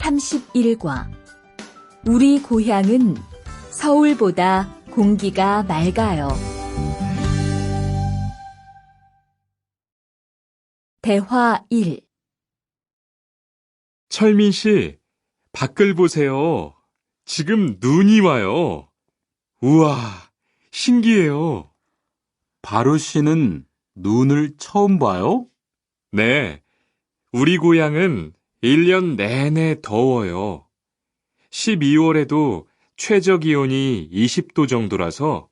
31과 우리 고향은 서울보다 공기가 맑아요. 대화 1. 철민 씨, 밖을 보세요. 지금 눈이 와요. 우와, 신기해요. 바로 씨는 눈을 처음 봐요? 네, 우리 고향은 1년 내내 더워요. 12월에도 최저 기온이 20도 정도라서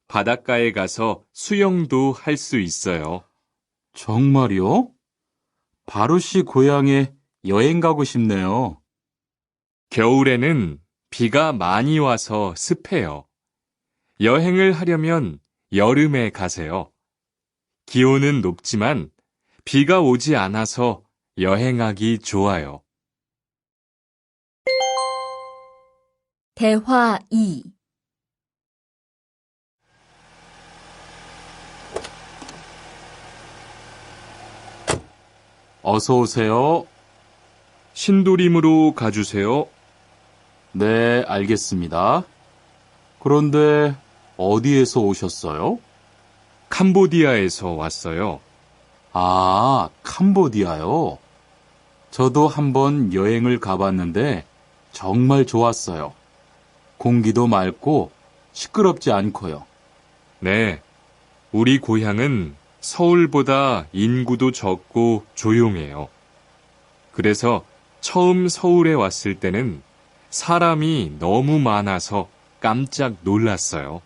바닷가에 가서 수영도 할 수 있어요. 정말요? 바로 씨 고향에 여행 가고 싶네요. 겨울에는 비가 많이 와서 습해요. 여행을 하려면 여름에 가세요. 기온은 높지만 비가 오지 않아서 여행하기 좋아요. 대화 2. 어서 오세요. 신도림으로 가주세요. 네, 알겠습니다. 그런데 어디에서 오셨어요? 캄보디아에서 왔어요. 아, 캄보디아요. 저도 한번 여행을 가봤는데 정말 좋았어요. 공기도 맑고 시끄럽지 않고요. 네, 우리 고향은 서울보다 인구도 적고 조용해요. 그래서 처음 서울에 왔을 때는 사람이 너무 많아서 깜짝 놀랐어요.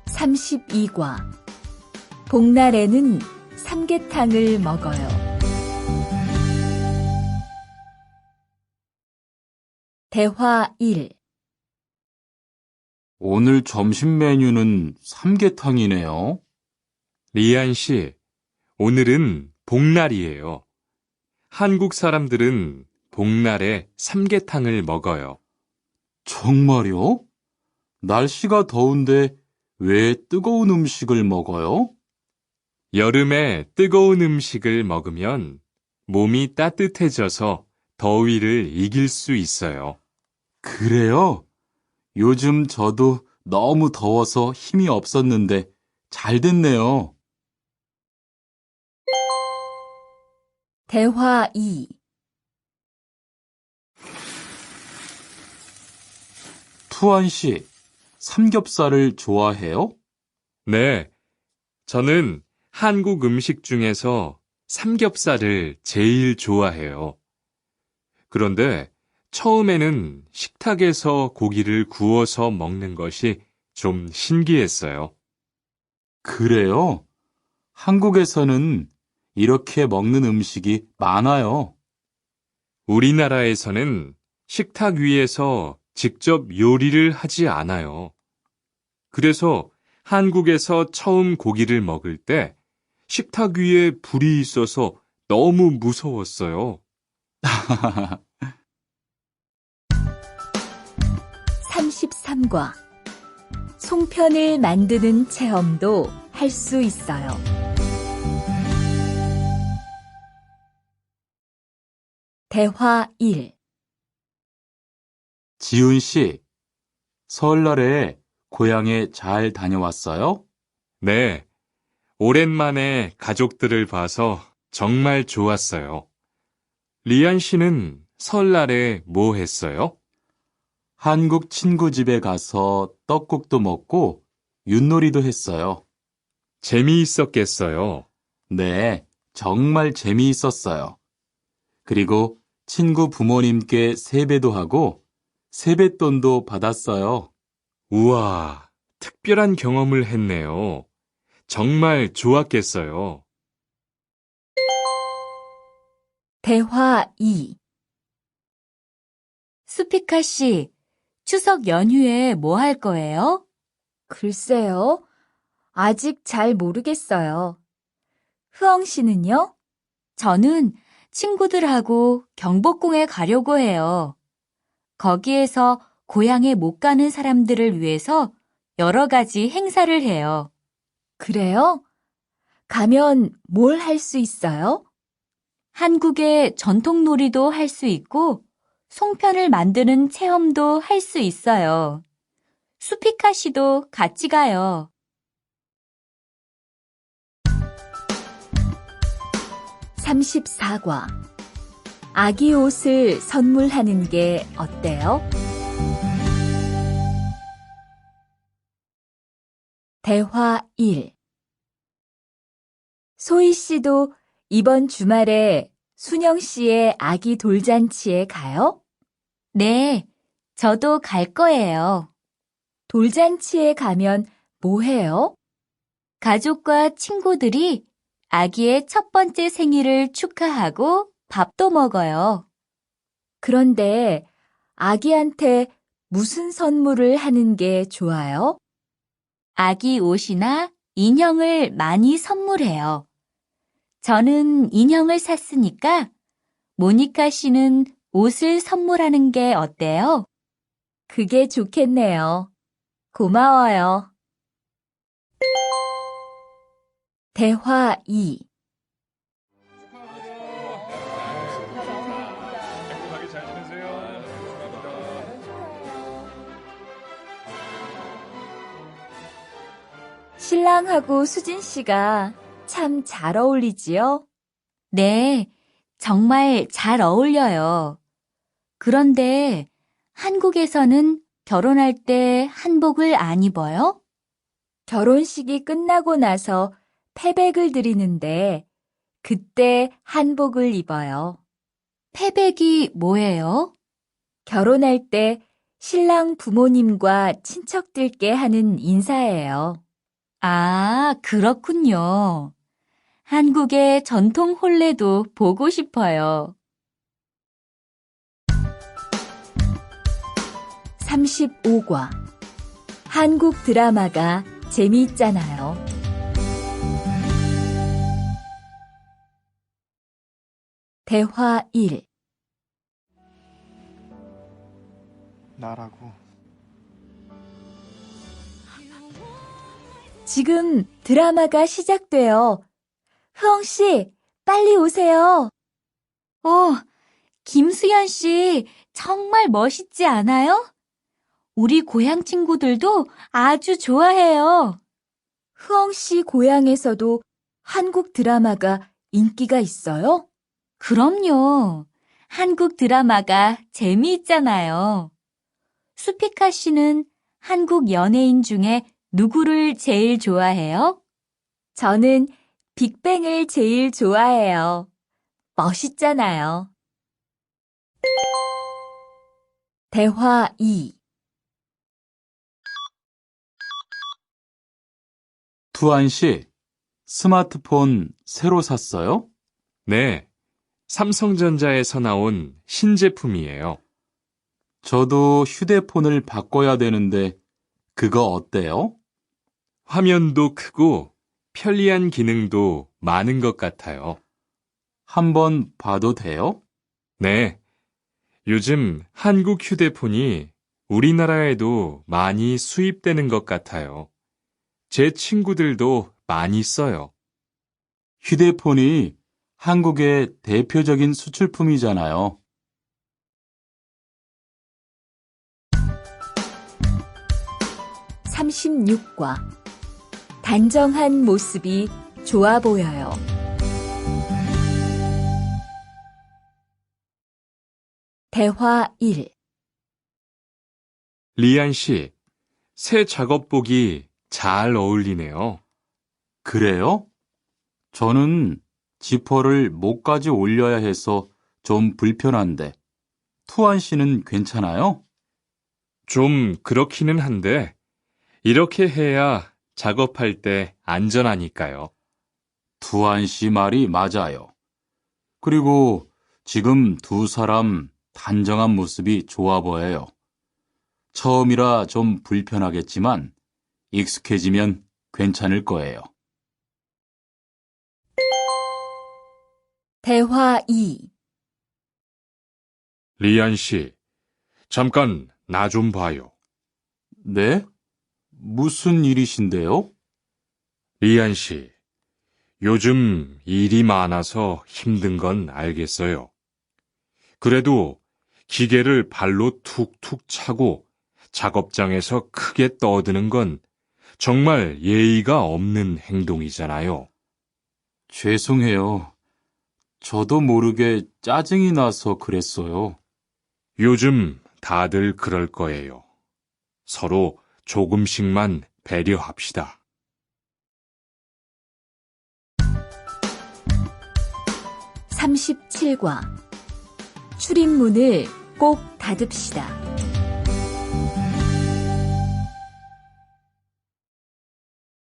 32과 복날에는 삼계탕을 먹어요. 대화 1. 오늘 점심 메뉴는 삼계탕이네요. 리안 씨, 오늘은 복날이에요. 한국 사람들은 복날에 삼계탕을 먹어요. 정말요? 날씨가 더운데 왜 뜨거운 음식을 먹어요? 여름에 뜨거운 음식을 먹으면 몸이 따뜻해져서 더위를 이길 수 있어요. 그래요? 요즘 저도 너무 더워서 힘이 없었는데 잘 됐네요. 대화 2. 투안 씨, 삼겹살을 좋아해요? 네, 저는 한국 음식 중에서 삼겹살을 제일 좋아해요. 그런데 처음에는 식탁에서 고기를 구워서 먹는 것이 좀 신기했어요. 그래요? 한국에서는 이렇게 먹는 음식이 많아요. 우리나라에서는 식탁 위에서 직접 요리를 하지 않아요. 그래서 한국에서 처음 고기를 먹을 때 식탁 위에 불이 있어서 너무 무서웠어요. 33과 송편을 만드는 체험도 할 수 있어요. 대화 1. 지훈 씨, 설날에 고향에 잘 다녀왔어요? 네, 오랜만에 가족들을 봐서 정말 좋았어요. 리안 씨는 설날에 뭐 했어요? 한국 친구 집에 가서 떡국도 먹고 윷놀이도 했어요. 재미있었겠어요. 네, 정말 재미있었어요. 그리고 친구 부모님께 세배도 하고 세뱃돈도 받았어요. 우와, 특별한 경험을 했네요. 정말 좋았겠어요. 대화 2. 수피카 씨, 추석 연휴에 뭐 할 거예요? 글쎄요. 아직 잘 모르겠어요. 흐엉 씨는요? 저는 친구들하고 경복궁에 가려고 해요. 거기에서 고향에 못 가는 사람들을 위해서 여러 가지 행사를 해요. 그래요? 가면 뭘 할 수 있어요? 한국의 전통 놀이도 할 수 있고, 송편을 만드는 체험도 할 수 있어요. 수피카 씨도 같이 가요. 34과. 아기 옷을 선물하는 게 어때요? 대화 1. 소희 씨도 이번 주말에 순영 씨의 아기 돌잔치에 가요? 네, 저도 갈 거예요. 돌잔치에 가면 뭐 해요? 가족과 친구들이 아기의 첫 번째 생일을 축하하고 밥도 먹어요. 그런데 아기한테 무슨 선물을 하는 게 좋아요? 아기 옷이나 인형을 많이 선물해요. 저는 인형을 샀으니까 모니카 씨는 옷을 선물하는 게 어때요? 그게 좋겠네요. 고마워요. 대화 2. 행복하게 잘 지내세요. 신랑하고 수진 씨가 참 잘 어울리지요? 네, 정말 잘 어울려요. 그런데 한국에서는 결혼할 때 한복을 안 입어요? 결혼식이 끝나고 나서 패백을 드리는데 그때 한복을 입어요. 패백이 뭐예요? 결혼할 때 신랑 부모님과 친척들께 하는 인사예요. 아, 그렇군요. 한국의 전통 혼례도 보고 싶어요. 35과. 한국 드라마가 재미있잖아요. 대화 1. 나라고. 지금 드라마가 시작돼요. 흐엉 씨, 빨리 오세요. 김수현 씨, 정말 멋있지 않아요? 우리 고향 친구들도 아주 좋아해요. 흐엉 씨 고향에서도 한국 드라마가 인기가 있어요? 그럼요. 한국 드라마가 재미있잖아요. 수피카 씨는 한국 연예인 중에 누구를 제일 좋아해요? 저는 빅뱅을 제일 좋아해요. 멋있잖아요. 대화 2. 투안 씨, 스마트폰 새로 샀어요? 네, 삼성전자에서 나온 신제품이에요. 저도 휴대폰을 바꿔야 되는데 그거 어때요? 화면도 크고 편리한 기능도 많은 것 같아요. 한번 봐도 돼요? 네, 요즘 한국 휴대폰이 우리나라에도 많이 수입되는 것 같아요. 제 친구들도 많이 써요. 휴대폰이 한국의 대표적인 수출품이잖아요. 36과. 단정한 모습이 좋아 보여요. 대화 1. 리안 씨, 새 작업복이 잘 어울리네요. 그래요? 저는 지퍼를 목까지 올려야 해서 좀 불편한데, 투안 씨는 괜찮아요? 좀 그렇기는 한데, 이렇게 해야 작업할 때 안전하니까요. 투안 씨 말이 맞아요. 그리고 지금 두 사람 단정한 모습이 좋아 보여요. 처음이라 좀 불편하겠지만 익숙해지면 괜찮을 거예요. 대화 2. 리안 씨, 잠깐 나 좀 봐요. 네? 무슨 일이신데요? 리안 씨, 요즘 일이 많아서 힘든 건 알겠어요. 그래도 기계를 발로 툭툭 차고 작업장에서 크게 떠드는 건 정말 예의가 없는 행동이잖아요. 죄송해요. 저도 모르게 짜증이 나서 그랬어요. 요즘 다들 그럴 거예요. 서로 조금씩만 배려합시다. 37과 출입문을 꼭 닫읍시다.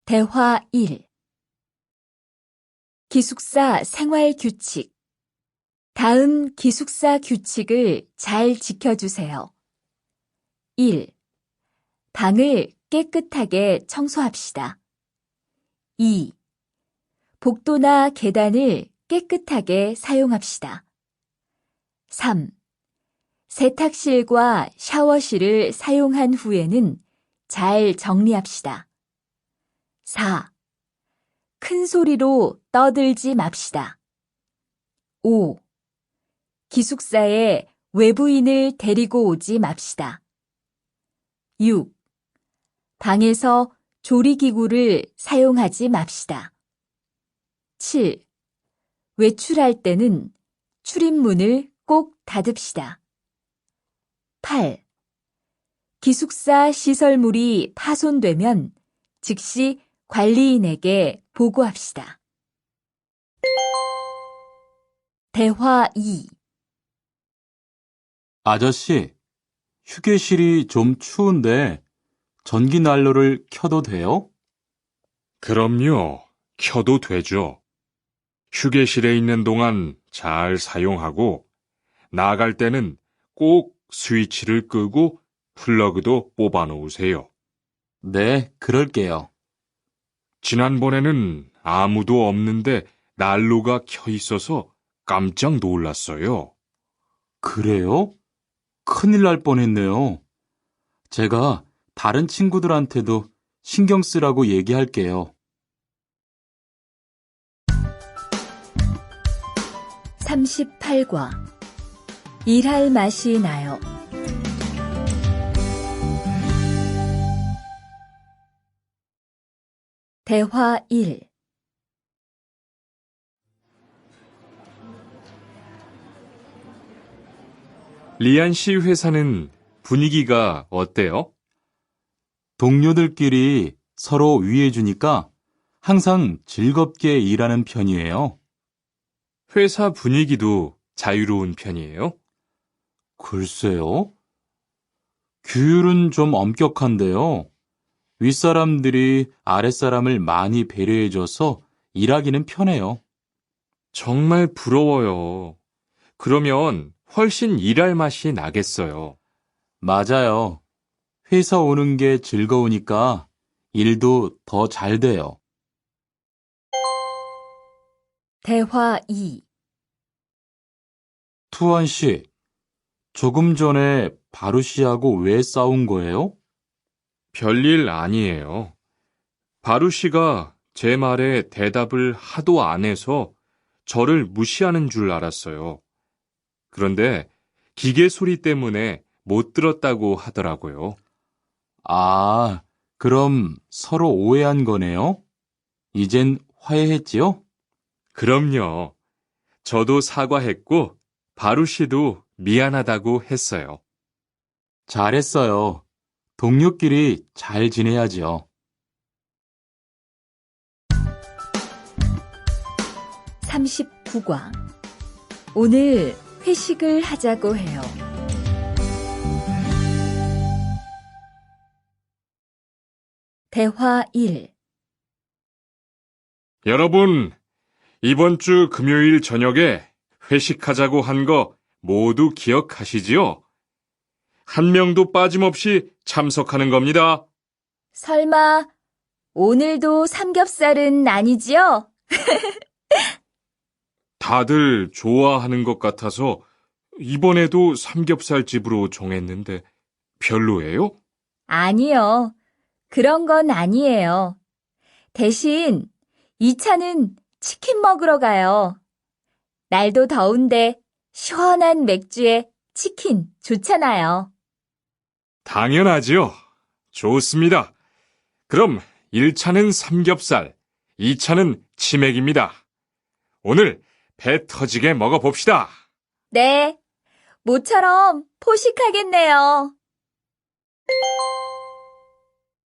대화 1. 기숙사 생활 규칙. 다음 기숙사 규칙을 잘 지켜주세요. 1. 방을 깨끗하게 청소합시다. 2. 복도나 계단을 깨끗하게 사용합시다. 3. 세탁실과 샤워실을 사용한 후에는 잘 정리합시다. 4. 큰 소리로 떠들지 맙시다. 5. 기숙사에 외부인을 데리고 오지 맙시다. 6. 방에서 조리기구를 사용하지 맙시다. 7. 외출할 때는 출입문을 꼭 닫읍시다. 8. 기숙사 시설물이 파손되면 즉시 관리인에게 보고합시다. 대화 2. 아저씨, 휴게실이 좀 추운데 전기 난로를 켜도 돼요? 그럼요. 켜도 되죠. 휴게실에 있는 동안 잘 사용하고 나갈 때는 꼭 스위치를 끄고 플러그도 뽑아 놓으세요. 네, 그럴게요. 지난번에는 아무도 없는데 난로가 켜 있어서 깜짝 놀랐어요. 그래요? 큰일 날 뻔했네요. 제가 다른 친구들한테도 신경 쓰라고 얘기할게요. 38과 일할 맛이 나요. 대화 1. 리안 씨 회사는 분위기가 어때요? 동료들끼리 서로 위해주니까 항상 즐겁게 일하는 편이에요. 회사 분위기도 자유로운 편이에요? 글쎄요. 규율은 좀 엄격한데요. 윗사람들이 아랫사람을 많이 배려해줘서 일하기는 편해요. 정말 부러워요. 그러면 훨씬 일할 맛이 나겠어요. 맞아요. 회사 오는 게 즐거우니까 일도 더 잘 돼요. 대화 2. 투원 씨, 조금 전에 바루 씨하고 왜 싸운 거예요? 별일 아니에요. 바루 씨가 제 말에 대답을 하도 안 해서 저를 무시하는 줄 알았어요. 그런데 기계 소리 때문에 못 들었다고 하더라고요. 아, 그럼 서로 오해한 거네요? 이젠 화해했지요? 그럼요. 저도 사과했고 바루 씨도 미안하다고 했어요. 잘했어요. 동료끼리 잘 지내야죠. 39과 오늘 회식을 하자고 해요. 대화 1. 여러분, 이번 주 금요일 저녁에 회식하자고 한 거 모두 기억하시지요? 한 명도 빠짐없이 참석하는 겁니다. 설마 오늘도 삼겹살은 아니지요? 다들 좋아하는 것 같아서 이번에도 삼겹살 집으로 정했는데 별로예요? 아니요. 그런 건 아니에요. 대신 이 차는 치킨 먹으러 가요. 날도 더운데 시원한 맥주에 치킨 좋잖아요. 당연하지요. 좋습니다. 그럼 1차는 삼겹살, 2차는 치맥입니다. 오늘 배 터지게 먹어봅시다. 네, 모처럼 포식하겠네요.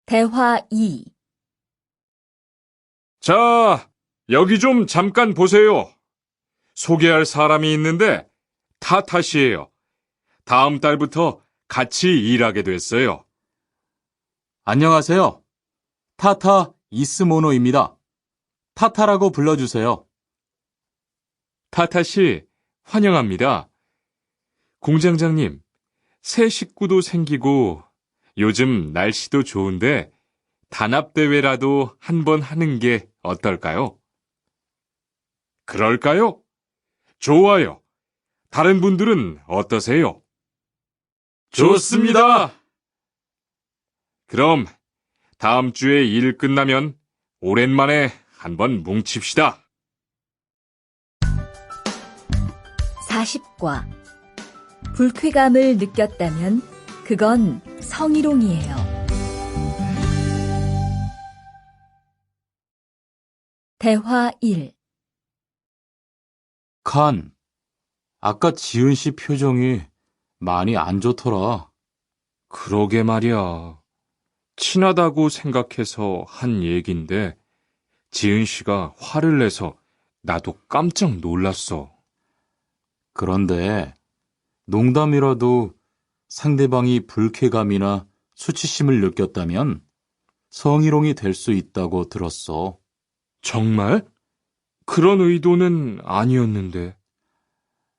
대화 2. 자, 여기 좀 잠깐 보세요. 소개할 사람이 있는데 타타 씨예요. 다음 달부터 같이 일하게 됐어요. 안녕하세요. 타타 이스모노입니다. 타타라고 불러주세요. 타타 씨, 환영합니다. 공장장님, 새 식구도 생기고 요즘 날씨도 좋은데 단합대회라도 한번 하는 게 어떨까요? 그럴까요? 좋아요. 다른 분들은 어떠세요? 좋습니다. 그럼 다음 주에 일 끝나면 오랜만에 한번 뭉칩시다. 40과. 불쾌감을 느꼈다면 그건 성희롱이에요. 대화 1. 칸, 아까 지은 씨 표정이 많이 안 좋더라. 그러게 말이야. 친하다고 생각해서 한 얘긴데 지은 씨가 화를 내서 나도 깜짝 놀랐어. 그런데 농담이라도 상대방이 불쾌감이나 수치심을 느꼈다면 성희롱이 될 수 있다고 들었어. 정말? 그런 의도는 아니었는데.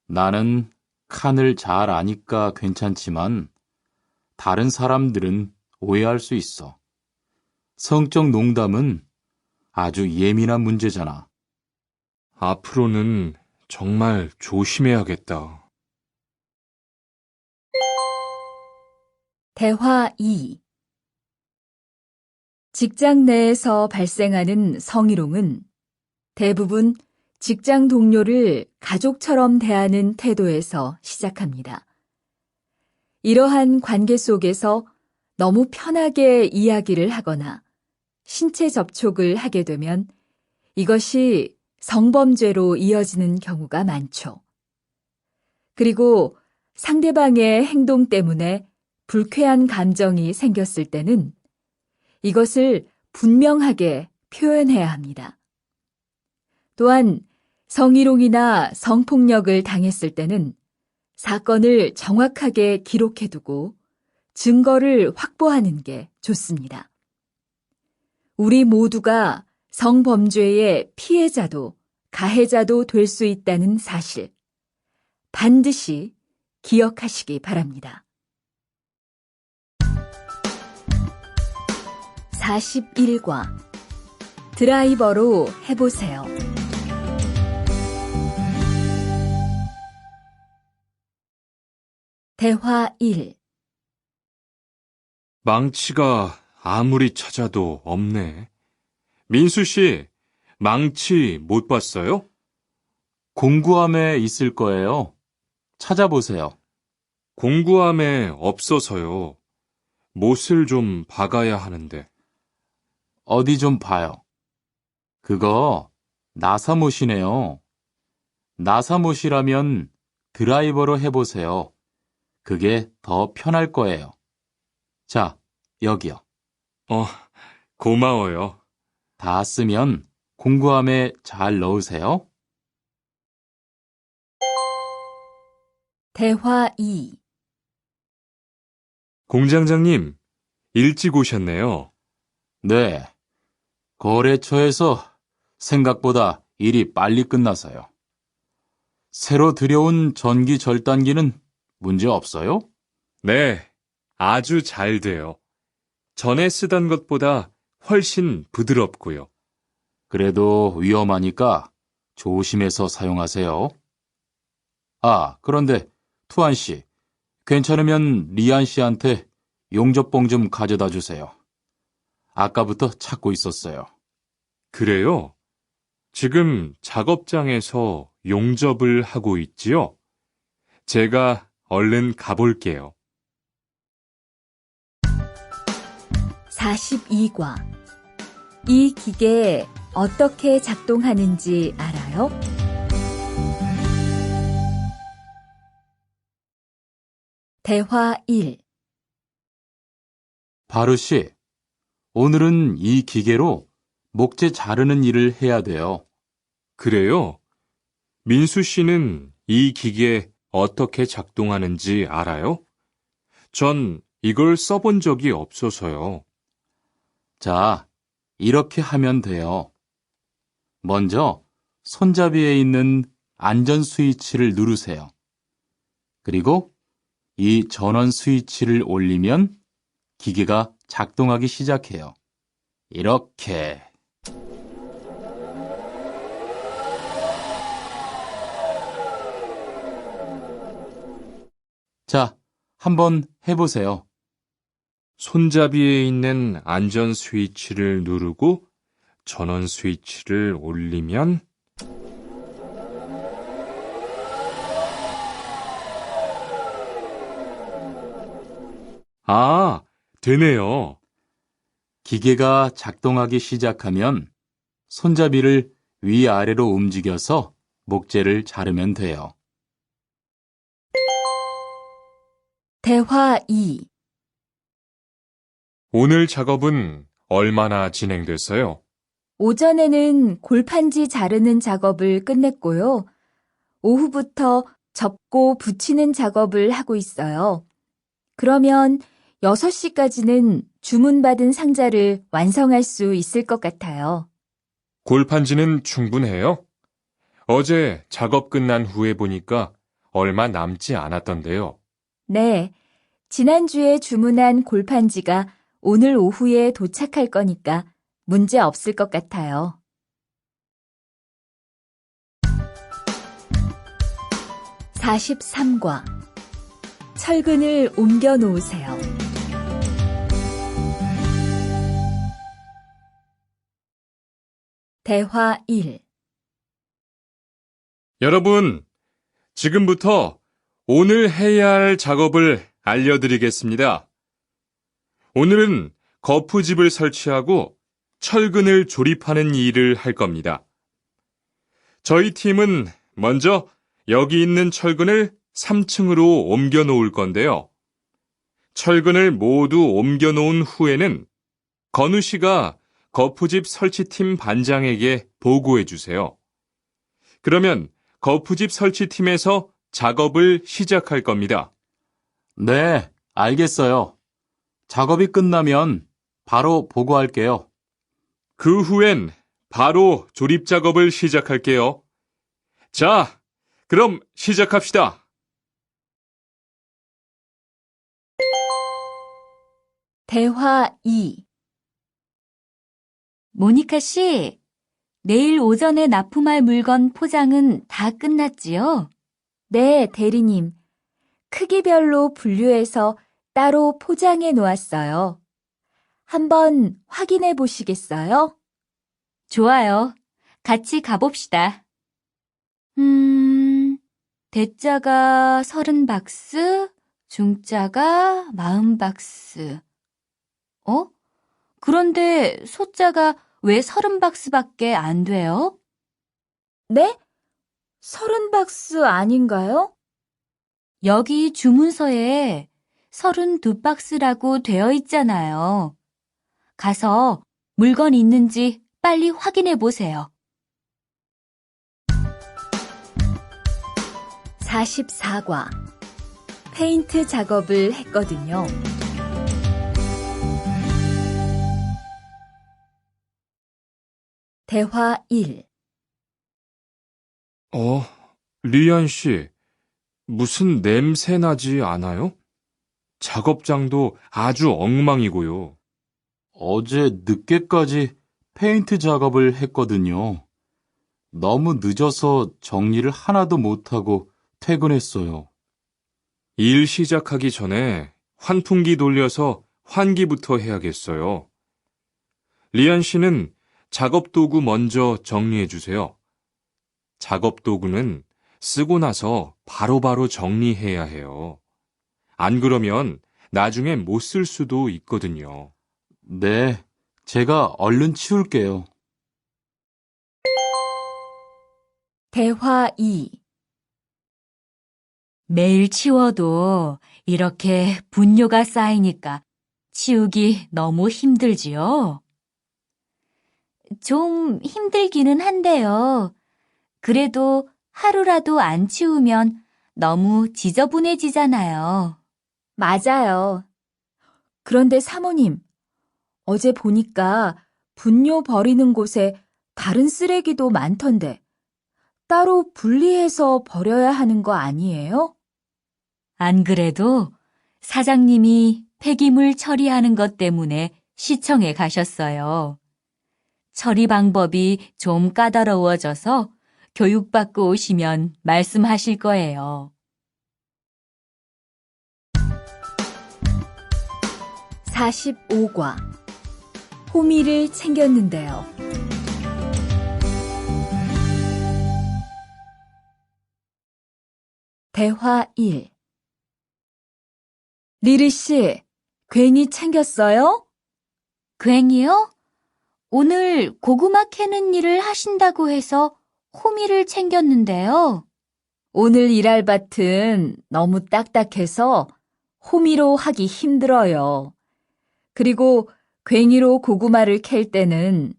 나는 칸을 잘 아니까 괜찮지만 다른 사람들은 오해할 수 있어. 성적 농담은 아주 예민한 문제잖아. 앞으로는 정말 조심해야겠다. 대화 2. 직장 내에서 발생하는 성희롱은 대부분 직장 동료를 가족처럼 대하는 태도에서 시작합니다. 이러한 관계 속에서 너무 편하게 이야기를 하거나 신체 접촉을 하게 되면 이것이 성범죄로 이어지는 경우가 많죠. 그리고 상대방의 행동 때문에 불쾌한 감정이 생겼을 때는 이것을 분명하게 표현해야 합니다. 또한 성희롱이나 성폭력을 당했을 때는 사건을 정확하게 기록해두고 증거를 확보하는 게 좋습니다. 우리 모두가 성범죄의 피해자도 가해자도 될 수 있다는 사실, 반드시 기억하시기 바랍니다. 41과. 드라이버로 해보세요. 대화 1. 망치가 아무리 찾아도 없네. 민수 씨, 망치 못 봤어요? 공구함에 있을 거예요. 찾아보세요. 공구함에 없어서요. 못을 좀 박아야 하는데. 어디 좀 봐요. 그거 나사못이네요. 나사못이라면 드라이버로 해보세요. 그게 더 편할 거예요. 자, 여기요. 고마워요. 다 쓰면 공구함에 잘 넣으세요. 대화 2. 공장장님, 일찍 오셨네요. 네. 거래처에서 생각보다 일이 빨리 끝나서요. 새로 들여온 전기 절단기는 문제 없어요? 네, 아주 잘 돼요. 전에 쓰던 것보다 훨씬 부드럽고요. 그래도 위험하니까 조심해서 사용하세요. 아, 그런데 투안 씨, 괜찮으면 리안 씨한테 용접봉 좀 가져다 주세요. 아까부터 찾고 있었어요. 그래요? 지금 작업장에서 용접을 하고 있지요? 제가 얼른 가볼게요. 42과. 이 기계 어떻게 작동하는지 알아요? 대화 1. 바르 씨, 오늘은 이 기계로 목재 자르는 일을 해야 돼요. 그래요? 민수 씨는 이 기계 어떻게 작동하는지 알아요? 전 이걸 써본 적이 없어서요. 자, 이렇게 하면 돼요. 먼저 손잡이에 있는 안전 스위치를 누르세요. 그리고 이 전원 스위치를 올리면 기계가 작동하기 시작해요. 이렇게. 자, 한번 해보세요. 손잡이에 있는 안전 스위치를 누르고 전원 스위치를 올리면 아, 되네요. 기계가 작동하기 시작하면 손잡이를 위아래로 움직여서 목재를 자르면 돼요. 대화 2. 오늘 작업은 얼마나 진행됐어요? 오전에는 골판지 자르는 작업을 끝냈고요. 오후부터 접고 붙이는 작업을 하고 있어요. 그러면 6시까지는 주문받은 상자를 완성할 수 있을 것 같아요. 골판지는 충분해요? 어제 작업 끝난 후에 보니까 얼마 남지 않았던데요. 네, 지난주에 주문한 골판지가 오늘 오후에 도착할 거니까 문제 없을 것 같아요. 43과. 철근을 옮겨 놓으세요. 대화 1. 여러분, 지금부터 오늘 해야 할 작업을 알려드리겠습니다. 오늘은 거푸집을 설치하고 철근을 조립하는 일을 할 겁니다. 저희 팀은 먼저 여기 있는 철근을 3층으로 옮겨 놓을 건데요. 철근을 모두 옮겨 놓은 후에는 건우 씨가 거푸집 설치팀 반장에게 보고해 주세요. 그러면 거푸집 설치팀에서 작업을 시작할 겁니다. 네, 알겠어요. 작업이 끝나면 바로 보고할게요. 그 후엔 바로 조립 작업을 시작할게요. 자, 그럼 시작합시다. 대화 2. 모니카 씨, 내일 오전에 납품할 물건 포장은 다 끝났지요? 네, 대리님. 크기별로 분류해서 따로 포장해 놓았어요. 한번 확인해 보시겠어요? 좋아요. 같이 가봅시다. 대자가 30박스, 중자가 40박스. 그런데 소자가 왜 30박스밖에 안 돼요? 네? 30박스 아닌가요? 여기 주문서에 32박스라고 되어 있잖아요. 가서 물건 있는지 빨리 확인해 보세요. 44과. 페인트 작업을 했거든요. 대화 1. 리안 씨, 무슨 냄새 나지 않아요? 작업장도 아주 엉망이고요. 어제 늦게까지 페인트 작업을 했거든요. 너무 늦어서 정리를 하나도 못하고 퇴근했어요. 일 시작하기 전에 환풍기 돌려서 환기부터 해야겠어요. 리안 씨는 작업 도구 먼저 정리해 주세요. 작업 도구는 쓰고 나서 바로바로 정리해야 해요. 안 그러면 나중에 못 쓸 수도 있거든요. 네, 제가 얼른 치울게요. 대화 2. 매일 치워도 이렇게 분뇨가 쌓이니까 치우기 너무 힘들지요? 좀 힘들기는 한데요. 그래도 하루라도 안 치우면 너무 지저분해지잖아요. 맞아요. 그런데 사모님, 어제 보니까 분뇨 버리는 곳에 다른 쓰레기도 많던데 따로 분리해서 버려야 하는 거 아니에요? 안 그래도 사장님이 폐기물 처리하는 것 때문에 시청에 가셨어요. 처리 방법이 좀 까다로워져서 교육받고 오시면 말씀하실 거예요. 45과 호미를 챙겼는데요. 대화 1. 리리 씨, 괜히 챙겼어요? 괜히요? 오늘 고구마 캐는 일을 하신다고 해서 호미를 챙겼는데요. 오늘 일할 밭은 너무 딱딱해서 호미로 하기 힘들어요. 그리고 괭이로 고구마를 캘 때는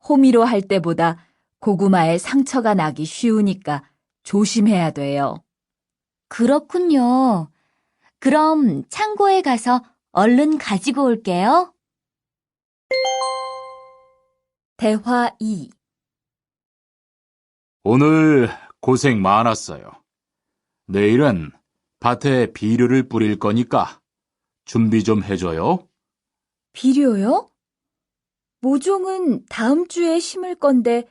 호미로 할 때보다 고구마에 상처가 나기 쉬우니까 조심해야 돼요. 그렇군요. 그럼 창고에 가서 얼른 가지고 올게요. 대화 2. 오늘 고생 많았어요. 내일은 밭에 비료를 뿌릴 거니까 준비 좀 해줘요. 비료요? 모종은 다음 주에 심을 건데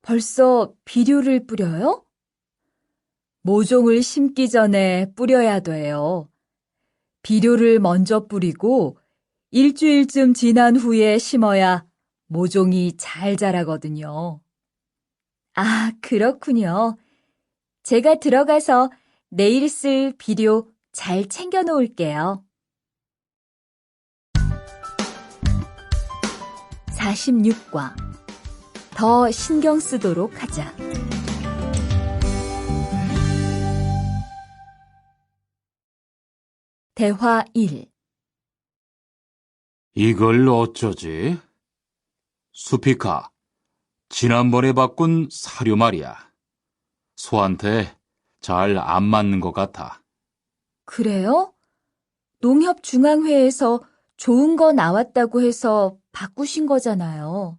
벌써 비료를 뿌려요? 모종을 심기 전에 뿌려야 돼요. 비료를 먼저 뿌리고 일주일쯤 지난 후에 심어야 모종이 잘 자라거든요. 아, 그렇군요. 제가 들어가서 내일 쓸 비료 잘 챙겨 놓을게요. 46과 더 신경 쓰도록 하자. 대화 1. 이걸 어쩌지? 수피카, 지난번에 바꾼 사료 말이야. 소한테 잘 안 맞는 것 같아. 그래요? 농협중앙회에서 좋은 거 나왔다고 해서 바꾸신 거잖아요.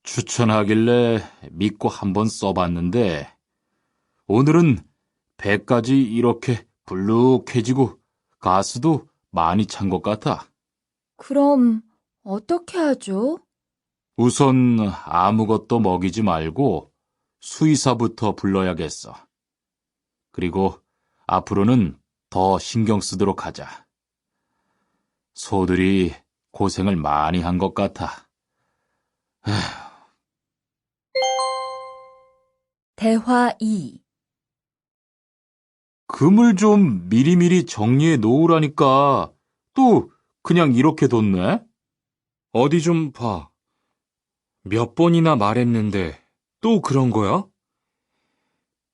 추천하길래 믿고 한번 써봤는데 오늘은 배까지 이렇게 불룩해지고 가스도 많이 찬 것 같아. 그럼 어떻게 하죠? 우선 아무것도 먹이지 말고 수의사부터 불러야겠어. 그리고 앞으로는 더 신경 쓰도록 하자. 소들이 고생을 많이 한 것 같아. 대화 2. 금을 좀 미리미리 정리해 놓으라니까 또 그냥 이렇게 뒀네? 어디 좀 봐. 몇 번이나 말했는데 또 그런 거야?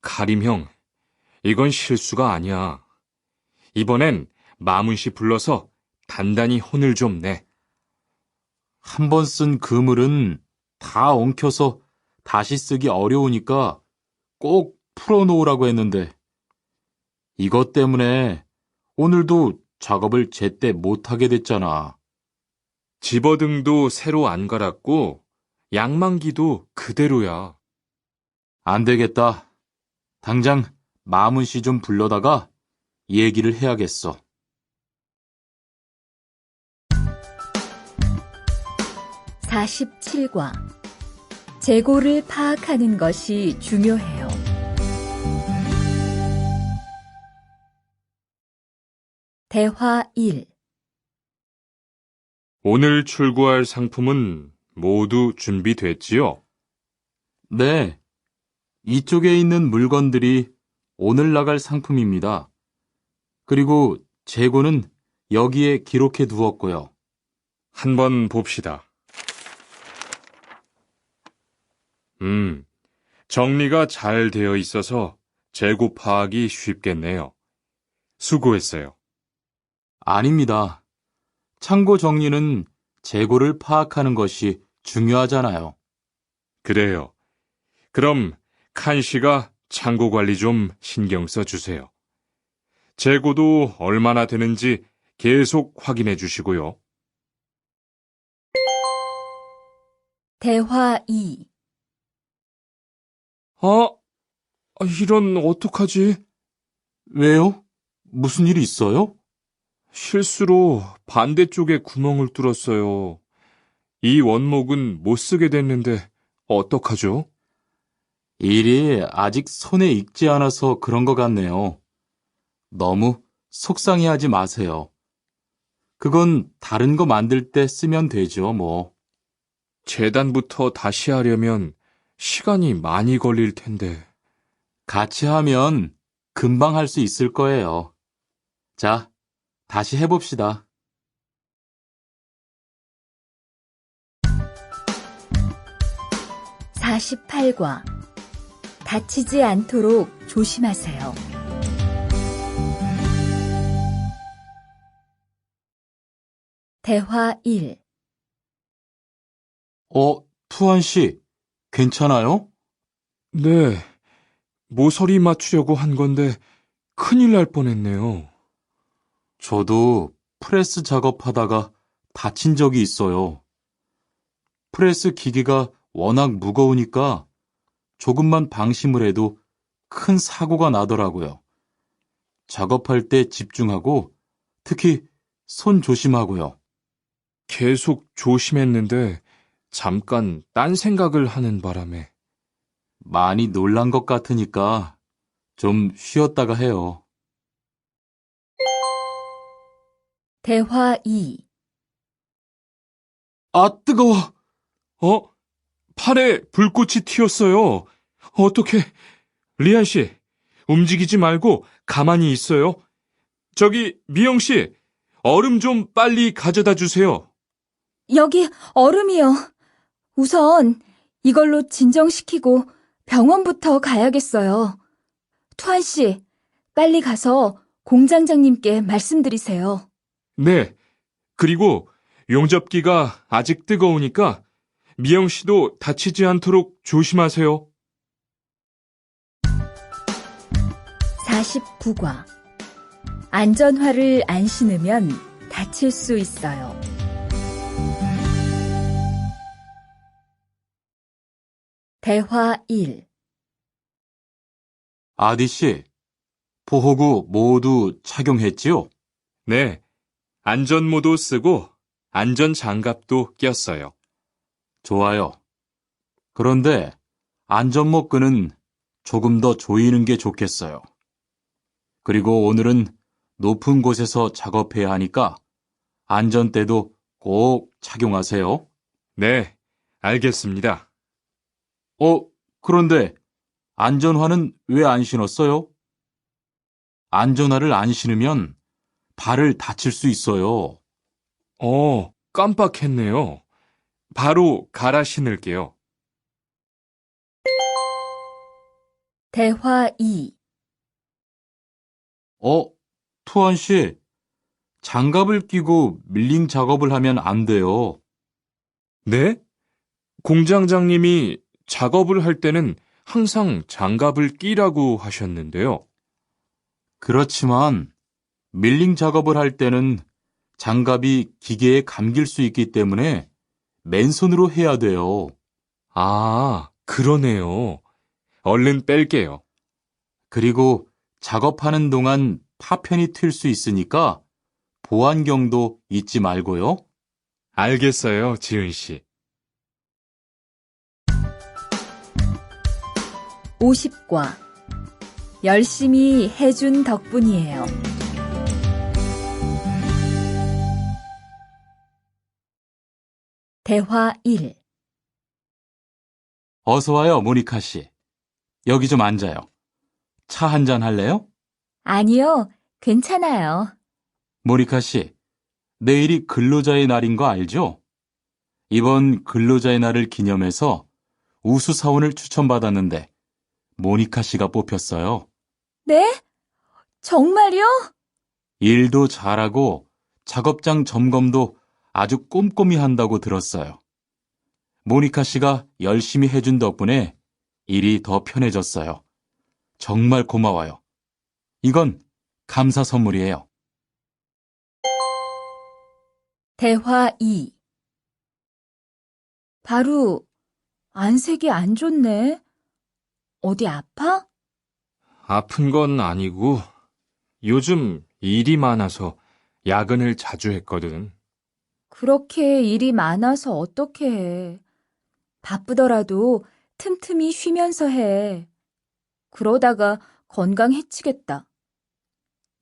가림 형, 이건 실수가 아니야. 이번엔 마문 씨 불러서 단단히 혼을 좀 내. 한 번 쓴 그물은 다 엉켜서 다시 쓰기 어려우니까 꼭 풀어놓으라고 했는데 이것 때문에 오늘도 작업을 제때 못하게 됐잖아. 집어등도 새로 안 갈았고 양만기도 그대로야. 안 되겠다. 당장 마문 씨 좀 불러다가 얘기를 해야겠어. 47과 재고를 파악하는 것이 중요해요. 대화 1. 오늘 출고할 상품은 모두 준비됐지요? 네, 이쪽에 있는 물건들이 오늘 나갈 상품입니다. 그리고 재고는 여기에 기록해 두었고요. 한번 봅시다. 정리가 잘 되어 있어서 재고 파악이 쉽겠네요. 수고했어요. 아닙니다. 창고 정리는 재고를 파악하는 것이 중요하잖아요. 그래요. 그럼 칸 씨가 창고 관리 좀 신경 써 주세요. 재고도 얼마나 되는지 계속 확인해 주시고요. 대화 2. 이런 어떡하지? 왜요? 무슨 일이 있어요? 실수로 반대쪽에 구멍을 뚫었어요. 이 원목은 못 쓰게 됐는데 어떡하죠? 일이 아직 손에 익지 않아서 그런 것 같네요. 너무 속상해하지 마세요. 그건 다른 거 만들 때 쓰면 되죠, 뭐. 재단부터 다시 하려면 시간이 많이 걸릴 텐데. 같이 하면 금방 할 수 있을 거예요. 자, 다시 해봅시다. (48과) 다치지 않도록 조심하세요. 대화 1. 투한 씨, 괜찮아요? 네, 모서리 맞추려고 한 건데 큰일 날 뻔했네요. 저도 프레스 작업하다가 다친 적이 있어요. 프레스 기계가 워낙 무거우니까 조금만 방심을 해도 큰 사고가 나더라고요. 작업할 때 집중하고 특히 손 조심하고요. 계속 조심했는데 잠깐 딴 생각을 하는 바람에. 많이 놀란 것 같으니까 좀 쉬었다가 해요. 대화 2. 뜨거워! 팔에 불꽃이 튀었어요. 어떡해. 리안 씨, 움직이지 말고 가만히 있어요. 저기, 미영 씨, 얼음 좀 빨리 가져다 주세요. 여기 얼음이요. 우선 이걸로 진정시키고 병원부터 가야겠어요. 투한 씨, 빨리 가서 공장장님께 말씀드리세요. 네, 그리고 용접기가 아직 뜨거우니까 미영 씨도 다치지 않도록 조심하세요. 49과 안전화를 안 신으면 다칠 수 있어요. 대화 1. 아디 씨, 보호구 모두 착용했지요? 네, 안전모도 쓰고 안전장갑도 꼈어요. 좋아요. 그런데 안전모 끈은 조금 더 조이는 게 좋겠어요. 그리고 오늘은 높은 곳에서 작업해야 하니까 안전대도 꼭 착용하세요. 네, 알겠습니다. 그런데 안전화는 왜 안 신었어요? 안전화를 안 신으면 발을 다칠 수 있어요. 깜빡했네요. 바로 갈아 신을게요. 대화 2. 투한 씨, 장갑을 끼고 밀링 작업을 하면 안 돼요. 네? 공장장님이 작업을 할 때는 항상 장갑을 끼라고 하셨는데요. 그렇지만 밀링 작업을 할 때는 장갑이 기계에 감길 수 있기 때문에 맨손으로 해야 돼요. 그러네요. 얼른 뺄게요. 그리고 작업하는 동안 파편이 튈 수 있으니까 보안경도 잊지 말고요. 알겠어요, 지은 씨. 50과 열심히 해준 덕분이에요. 대화 1. 어서 와요, 모니카 씨. 여기 좀 앉아요. 차 한 잔 할래요? 아니요, 괜찮아요. 모니카 씨, 내일이 근로자의 날인 거 알죠? 이번 근로자의 날을 기념해서 우수사원을 추천받았는데 모니카 씨가 뽑혔어요. 네? 정말요? 일도 잘하고 작업장 점검도 아주 꼼꼼히 한다고 들었어요. 모니카 씨가 열심히 해준 덕분에 일이 더 편해졌어요. 정말 고마워요. 이건 감사 선물이에요. 대화 2. 바로 안색이 안 좋네. 어디 아파? 아픈 건 아니고 요즘 일이 많아서 야근을 자주 했거든. 그렇게 일이 많아서 어떻게 해. 바쁘더라도 틈틈이 쉬면서 해. 그러다가 건강 해치겠다.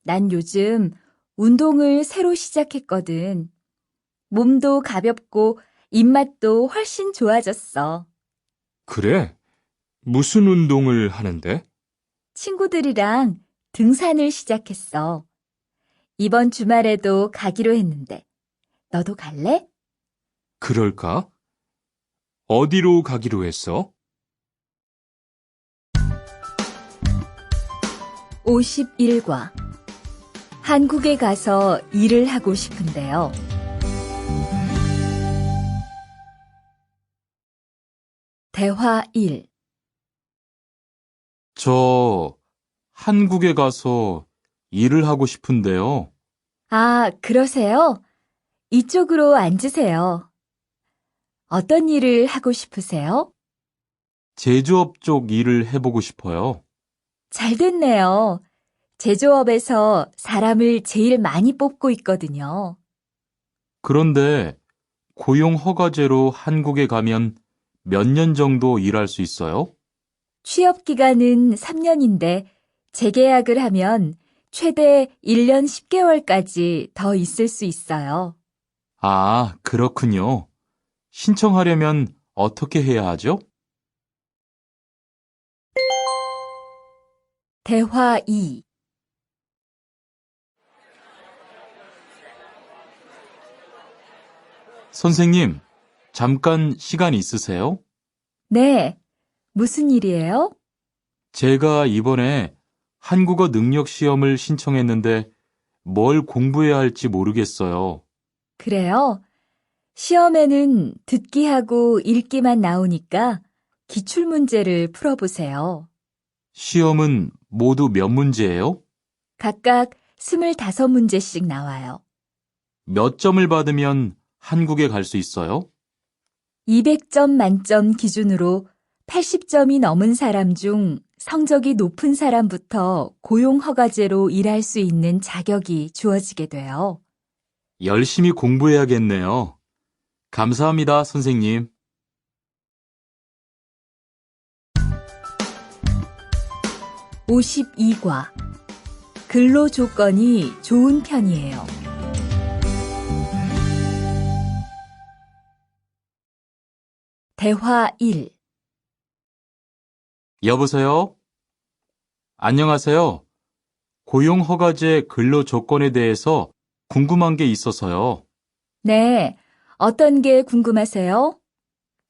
난 요즘 운동을 새로 시작했거든. 몸도 가볍고 입맛도 훨씬 좋아졌어. 그래? 무슨 운동을 하는데? 친구들이랑 등산을 시작했어. 이번 주말에도 가기로 했는데, 너도 갈래? 그럴까? 어디로 가기로 했어? 51과 한국에 가서 일을 하고 싶은데요. 대화 1. 저 한국에 가서 일을 하고 싶은데요. 아, 그러세요? 이쪽으로 앉으세요. 어떤 일을 하고 싶으세요? 제조업 쪽 일을 해보고 싶어요. 잘 됐네요. 제조업에서 사람을 제일 많이 뽑고 있거든요. 그런데 고용 허가제로 한국에 가면 몇 년 정도 일할 수 있어요? 취업 기간은 3년인데 재계약을 하면 최대 1년 10개월까지 더 있을 수 있어요. 아, 그렇군요. 신청하려면 어떻게 해야 하죠? 대화 2. 선생님, 잠깐 시간 있으세요? 네, 무슨 일이에요? 제가 이번에 한국어 능력 시험을 신청했는데 뭘 공부해야 할지 모르겠어요. 그래요? 시험에는 듣기하고 읽기만 나오니까 기출문제를 풀어보세요. 시험은 모두 몇 문제예요? 각각 25문제씩 나와요. 몇 점을 받으면 한국에 갈 수 있어요? 200점 만점 기준으로 80점이 넘은 사람 중 성적이 높은 사람부터 고용허가제로 일할 수 있는 자격이 주어지게 돼요. 열심히 공부해야겠네요. 감사합니다, 선생님. 52과 근로 조건이 좋은 편이에요. 대화 1. 여보세요? 안녕하세요. 고용허가제 근로 조건에 대해서 궁금한 게 있어서요. 네, 어떤 게 궁금하세요?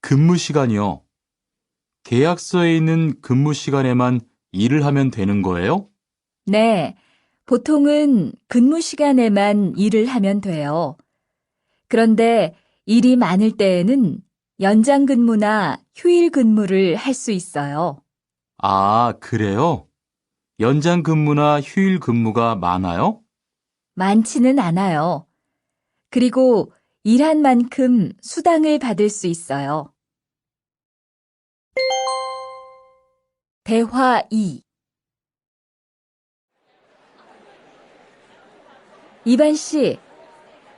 근무 시간이요. 계약서에 있는 근무 시간에만 일을 하면 되는 거예요? 네, 보통은 근무 시간에만 일을 하면 돼요. 그런데 일이 많을 때에는 연장 근무나 휴일 근무를 할 수 있어요. 아, 그래요? 연장 근무나 휴일 근무가 많아요? 많지는 않아요. 그리고 일한 만큼 수당을 받을 수 있어요. 대화 2. 이반 씨,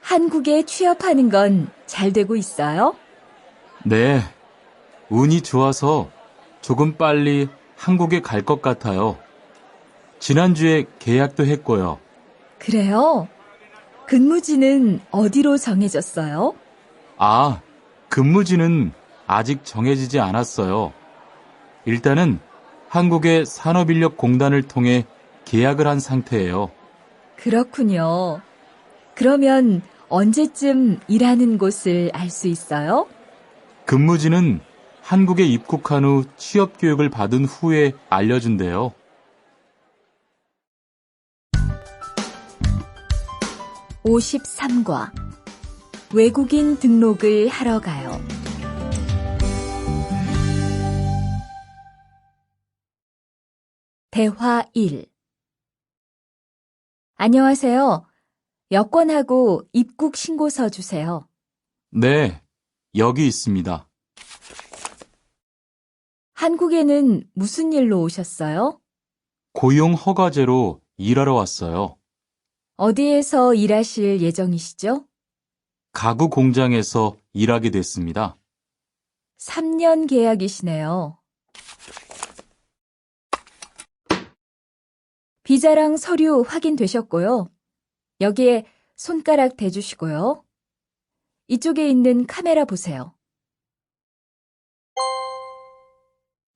한국에 취업하는 건 잘 되고 있어요? 네, 운이 좋아서 조금 빨리 한국에 갈 것 같아요. 지난주에 계약도 했고요. 그래요? 근무지는 어디로 정해졌어요? 아, 근무지는 아직 정해지지 않았어요. 일단은 한국의 산업인력공단을 통해 계약을 한 상태예요. 그렇군요. 그러면 언제쯤 일하는 곳을 알 수 있어요? 근무지는 한국에 입국한 후 취업 교육을 받은 후에 알려준대요. 53과 외국인 등록을 하러 가요. 대화 1. 안녕하세요. 여권하고 입국 신고서 주세요. 네, 여기 있습니다. 한국에는 무슨 일로 오셨어요? 고용 허가제로 일하러 왔어요. 어디에서 일하실 예정이시죠? 가구 공장에서 일하게 됐습니다. 3년 계약이시네요. 비자랑 서류 확인되셨고요. 여기에 손가락 대주시고요. 이쪽에 있는 카메라 보세요.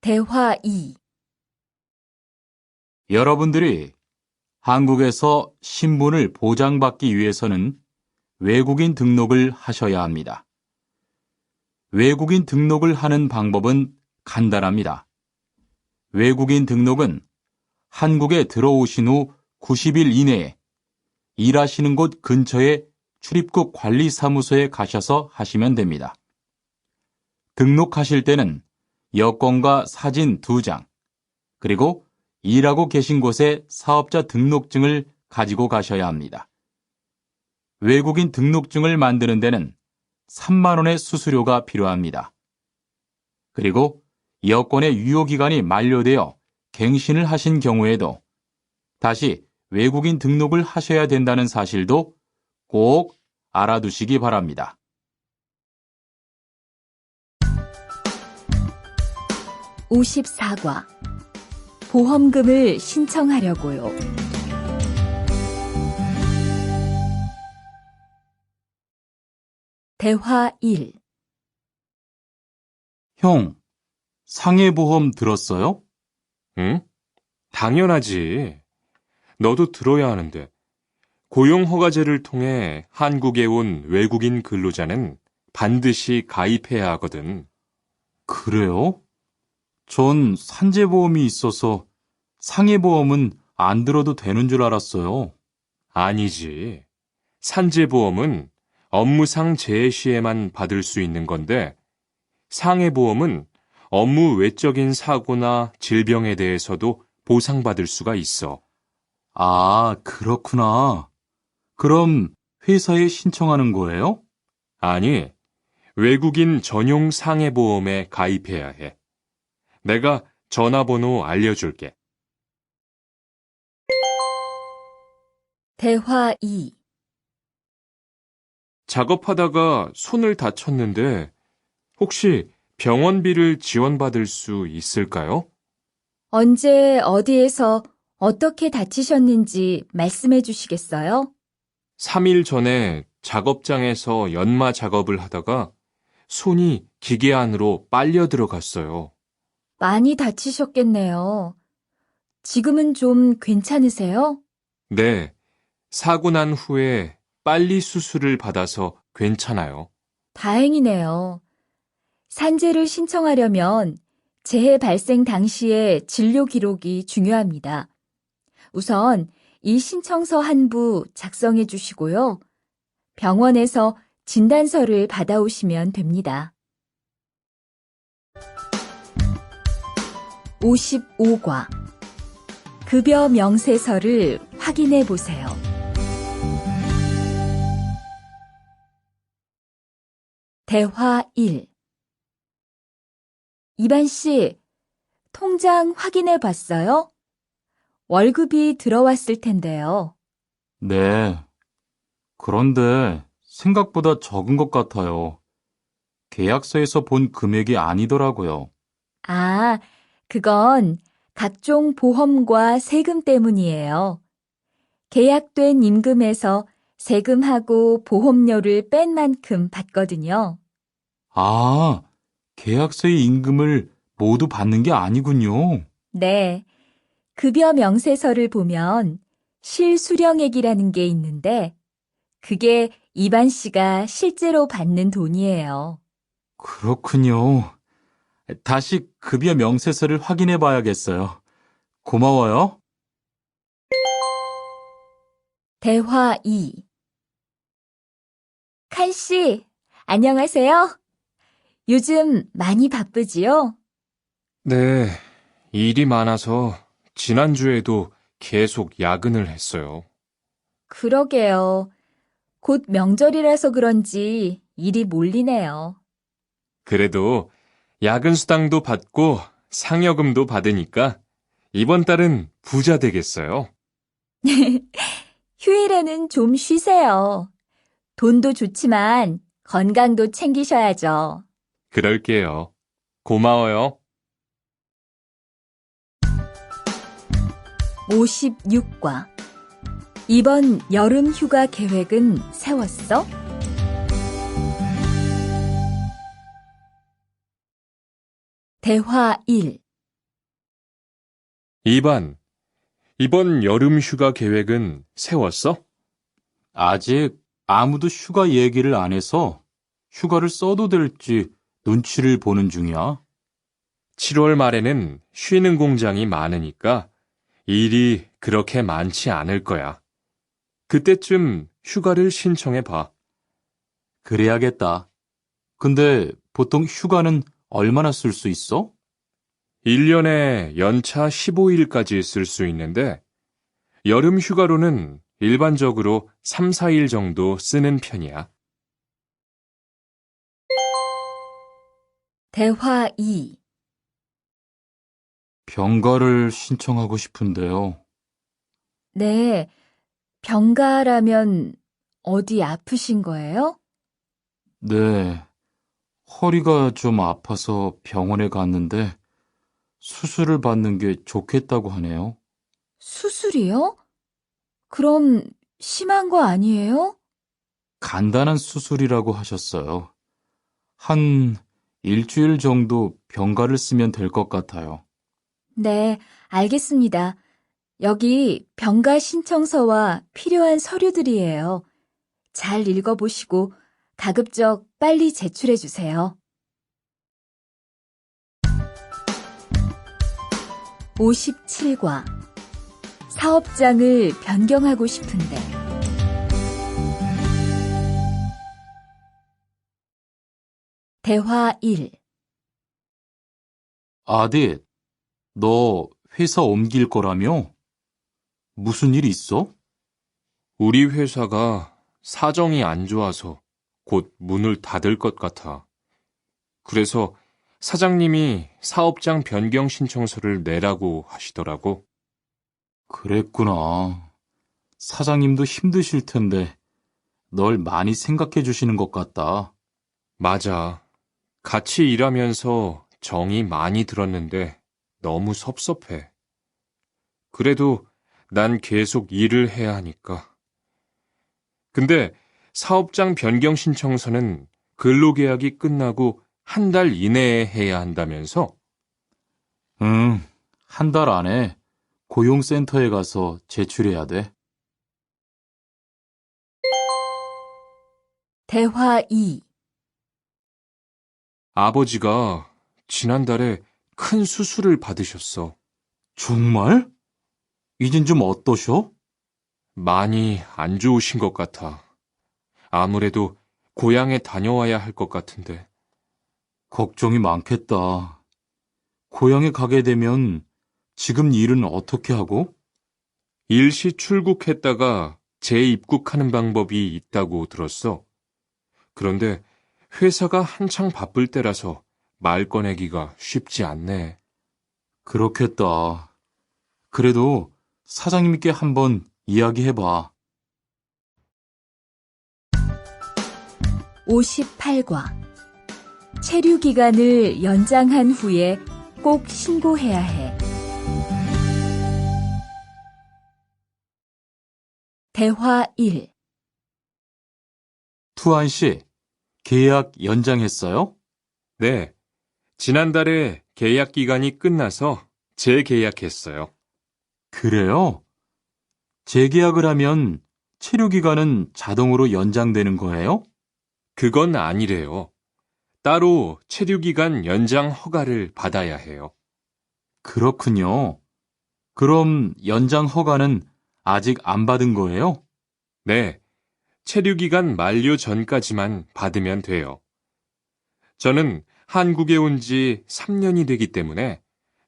대화 2. 여러분들이 한국에서 신분을 보장받기 위해서는 외국인 등록을 하셔야 합니다. 외국인 등록을 하는 방법은 간단합니다. 외국인 등록은 한국에 들어오신 후 90일 이내에 일하시는 곳 근처의 출입국 관리사무소에 가셔서 하시면 됩니다. 등록하실 때는 여권과 사진 2장, 그리고 일하고 계신 곳의 사업자 등록증을 가지고 가셔야 합니다. 외국인 등록증을 만드는 데는 3만 원의 수수료가 필요합니다. 그리고 여권의 유효기간이 만료되어 갱신을 하신 경우에도 다시 외국인 등록을 하셔야 된다는 사실도 꼭 알아두시기 바랍니다. 54과 보험금을 신청하려고요. 대화 1. 형, 상해보험 들었어요? 응? 당연하지. 너도 들어야 하는데. 고용허가제를 통해 한국에 온 외국인 근로자는 반드시 가입해야 하거든. 그래요? 전 산재보험이 있어서 상해보험은 안 들어도 되는 줄 알았어요. 아니지. 산재보험은 업무상 재해 시에만 받을 수 있는 건데, 상해보험은 업무 외적인 사고나 질병에 대해서도 보상받을 수가 있어. 아, 그렇구나. 그럼 회사에 신청하는 거예요? 아니, 외국인 전용 상해보험에 가입해야 해. 내가 전화번호 알려줄게. 대화 2. 작업하다가 손을 다쳤는데 혹시 병원비를 지원받을 수 있을까요? 언제 어디에서 어떻게 다치셨는지 말씀해 주시겠어요? 3일 전에 작업장에서 연마 작업을 하다가 손이 기계 안으로 빨려 들어갔어요. 많이 다치셨겠네요. 지금은 좀 괜찮으세요? 네, 사고 난 후에 빨리 수술을 받아서 괜찮아요. 다행이네요. 산재를 신청하려면 재해 발생 당시의 진료 기록이 중요합니다. 우선 이 신청서 한 부 작성해 주시고요. 병원에서 진단서를 받아오시면 됩니다. 55과 급여 명세서를 확인해 보세요. 대화 1. 이반 씨, 통장 확인해 봤어요? 월급이 들어왔을 텐데요. 네. 그런데 생각보다 적은 것 같아요. 계약서에서 본 금액이 아니더라고요. 아, 그건 각종 보험과 세금 때문이에요. 계약된 임금에서 세금하고 보험료를 뺀 만큼 받거든요. 아, 계약서의 임금을 모두 받는 게 아니군요. 네. 급여 명세서를 보면 실수령액이라는 게 있는데 그게 이반 씨가 실제로 받는 돈이에요. 그렇군요. 다시 급여 명세서를 확인해 봐야겠어요. 고마워요. 대화 2. 칸 씨, 안녕하세요. 요즘 많이 바쁘지요? 네, 일이 많아서 지난주에도 계속 야근을 했어요. 그러게요. 곧 명절이라서 그런지 일이 몰리네요. 그래도 야근 수당도 받고 상여금도 받으니까 이번 달은 부자 되겠어요. 휴일에는 좀 쉬세요. 돈도 좋지만 건강도 챙기셔야죠. 그럴게요. 고마워요. 56과. 이번 여름 휴가 계획은 세웠어? 대화 1. 2반, 이번 여름 휴가 계획은 세웠어? 아직 아무도 휴가 얘기를 안 해서 휴가를 써도 될지 눈치를 보는 중이야. 7월 말에는 쉬는 공장이 많으니까 일이 그렇게 많지 않을 거야. 그때쯤 휴가를 신청해 봐. 그래야겠다. 근데 보통 휴가는 얼마나 쓸 수 있어? 1년에 연차 15일까지 쓸 수 있는데 여름 휴가로는 일반적으로 3, 4일 정도 쓰는 편이야. 대화 2. 병가를 신청하고 싶은데요. 네, 병가라면 어디 아프신 거예요? 네, 허리가 좀 아파서 병원에 갔는데 수술을 받는 게 좋겠다고 하네요. 수술이요? 그럼 심한 거 아니에요? 간단한 수술이라고 하셨어요. 한 일주일 정도 병가를 쓰면 될 것 같아요. 네, 알겠습니다. 여기 병가 신청서와 필요한 서류들이에요. 잘 읽어보시고 가급적 빨리 제출해 주세요. 57과. 사업장을 변경하고 싶은데. 대화 1. 아딧, 너 회사 옮길 거라며? 무슨 일 있어? 우리 회사가 사정이 안 좋아서 곧 문을 닫을 것 같아. 그래서 사장님이 사업장 변경 신청서를 내라고 하시더라고. 그랬구나. 사장님도 힘드실 텐데 널 많이 생각해 주시는 것 같다. 맞아. 같이 일하면서 정이 많이 들었는데 너무 섭섭해. 그래도 난 계속 일을 해야 하니까. 근데 사업장 변경 신청서는 근로계약이 끝나고 한 달 이내에 해야 한다면서? 응, 한 달 안에 고용센터에 가서 제출해야 돼. 대화 2. 아버지가 지난달에 큰 수술을 받으셨어. 정말? 이젠 좀 어떠셔? 많이 안 좋으신 것 같아. 아무래도 고향에 다녀와야 할 것 같은데. 걱정이 많겠다. 고향에 가게 되면 지금 일은 어떻게 하고? 일시 출국했다가 재입국하는 방법이 있다고 들었어. 그런데 회사가 한창 바쁠 때라서 말 꺼내기가 쉽지 않네. 그렇겠다. 그래도 사장님께 한번 이야기해봐. 58과. 체류 기간을 연장한 후에 꼭 신고해야 해. 대화 1. 투안 씨, 계약 연장했어요? 네, 지난달에 계약 기간이 끝나서 재계약했어요. 그래요? 재계약을 하면 체류 기간은 자동으로 연장되는 거예요? 그건 아니래요. 따로 체류 기간 연장 허가를 받아야 해요. 그렇군요. 그럼 연장 허가는 아직 안 받은 거예요? 네, 체류 기간 만료 전까지만 받으면 돼요. 저는 한국에 온 지 3년이 되기 때문에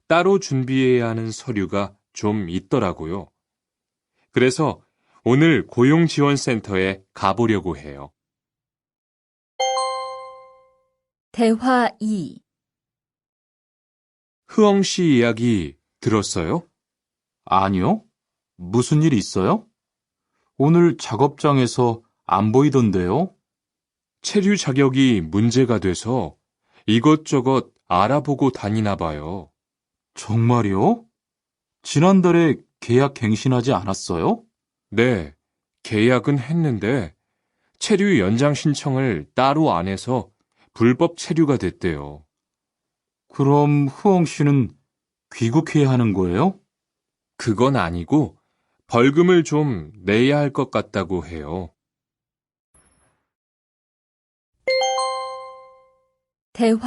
따로 준비해야 하는 서류가 좀 있더라고요. 그래서 오늘 고용지원센터에 가보려고 해요. 대화 2. 흐엉 씨 이야기 들었어요? 아니요. 무슨 일 있어요? 오늘 작업장에서 안 보이던데요? 체류 자격이 문제가 돼서 이것저것 알아보고 다니나 봐요. 정말요? 지난달에 계약 갱신하지 않았어요? 네, 계약은 했는데 체류 연장 신청을 따로 안 해서 불법 체류가 됐대요. 그럼 후엉 씨는 귀국해야 하는 거예요? 그건 아니고 벌금을 좀 내야 할 것 같다고 해요. 대화